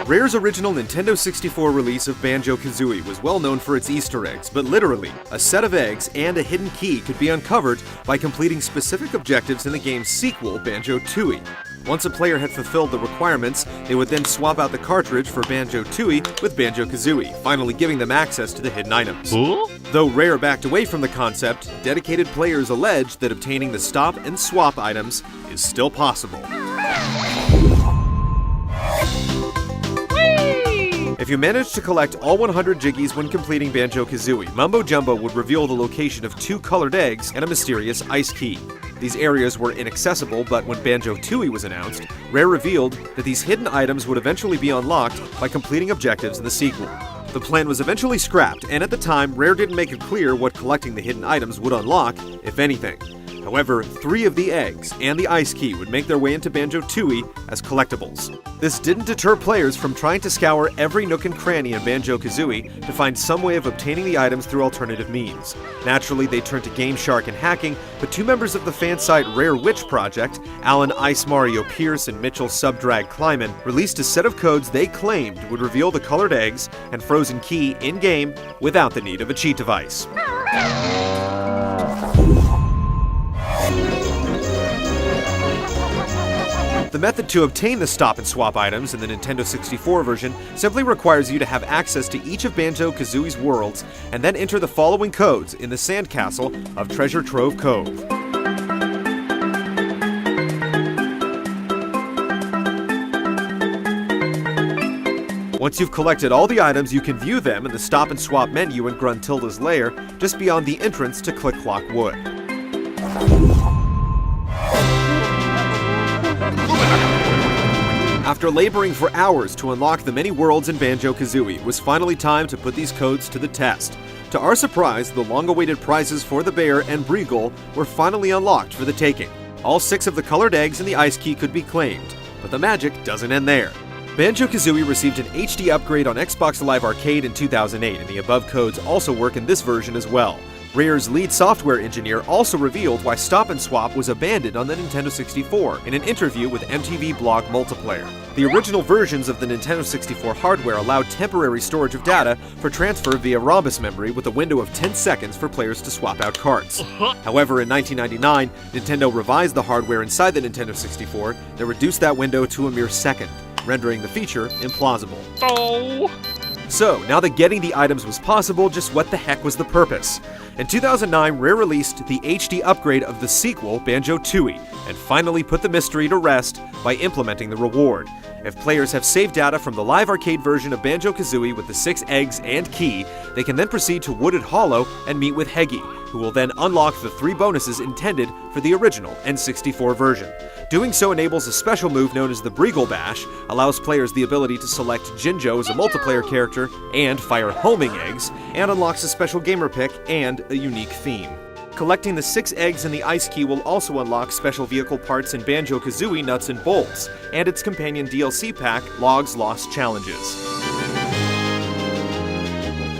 Rare's original Nintendo 64 release of Banjo Kazooie was well known for its Easter eggs, but literally, a set of eggs and a hidden key could be uncovered by completing specific objectives in the game's sequel, Banjo Tooie. Once a player had fulfilled the requirements, they would then swap out the cartridge for Banjo Tooie with Banjo Kazooie, finally giving them access to the hidden items. Huh? Though Rare backed away from the concept, dedicated players allege that obtaining the stop and swap items is still possible. If you managed to collect all 100 Jiggies when completing Banjo Kazooie, Mumbo Jumbo would reveal the location of 2 colored eggs and a mysterious ice key. These areas were inaccessible, but when Banjo Tooie was announced, Rare revealed that these hidden items would eventually be unlocked by completing objectives in the sequel. The plan was eventually scrapped, and at the time, Rare didn't make it clear what collecting the hidden items would unlock, if anything. However, 3 of the eggs and the ice key would make their way into Banjo Tooie as collectibles. This didn't deter players from trying to scour every nook and cranny in Banjo Kazooie to find some way of obtaining the items through alternative means. Naturally, they turned to Game Shark and hacking, but 2 members of the fan site Rare Witch Project, Alan Ice Mario Pierce and Mitchell Subdrag Kleiman, released a set of codes they claimed would reveal the colored eggs and frozen key in-game without the need of a cheat device. The method to obtain the stop and swap items in the Nintendo 64 version simply requires you to have access to each of Banjo Kazooie's worlds and then enter the following codes in the sandcastle of Treasure Trove Cove. Once you've collected all the items, you can view them in the stop and swap menu in Gruntilda's lair, just beyond the entrance to Click Clock Wood. After laboring for hours to unlock the many worlds in Banjo Kazooie, it was finally time to put these codes to the test. To our surprise, the long-awaited prizes for the bear and Breagle were finally unlocked for the taking. All 6 of the colored eggs and the ice key could be claimed, but the magic doesn't end there. Banjo Kazooie received an HD upgrade on Xbox Live Arcade in 2008, and the above codes also work in this version as well. Rare's lead software engineer also revealed why Stop and Swap was abandoned on the Nintendo 64 in an interview with MTV Blog Multiplayer. The original versions of the Nintendo 64 hardware allowed temporary storage of data for transfer via rhombus memory with a window of 10 seconds for players to swap out cards. However, in 1999, Nintendo revised the hardware inside the Nintendo 64 that reduced that window to a mere second, rendering the feature implausible. Oh. So, now that getting the items was possible, just what the heck was the purpose? In 2009, Rare released the HD upgrade of the sequel, Banjo Tooie, and finally put the mystery to rest by implementing the reward. If players have saved data from the live arcade version of Banjo Kazooie with the 6 eggs and key, they can then proceed to Wooded Hollow and meet with Heggy, who will then unlock the 3 bonuses intended for the original N64 version. Doing so enables a special move known as the Breagle Bash, allows players the ability to select Jinjo as a multiplayer character and fire homing eggs, and unlocks a special gamer pick and a unique theme. Collecting the 6 eggs and the ice key will also unlock special vehicle parts in Banjo Kazooie Nuts and Bolts, and its companion DLC pack, Logs Lost Challenges.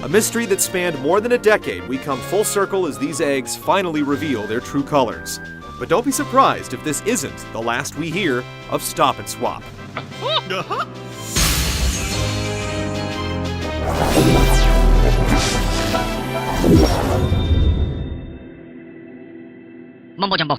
A mystery that spanned more than a decade, we come full circle as these eggs finally reveal their true colors. But don't be surprised if this isn't the last we hear of Stop and Swap. Mumbo Jumbo.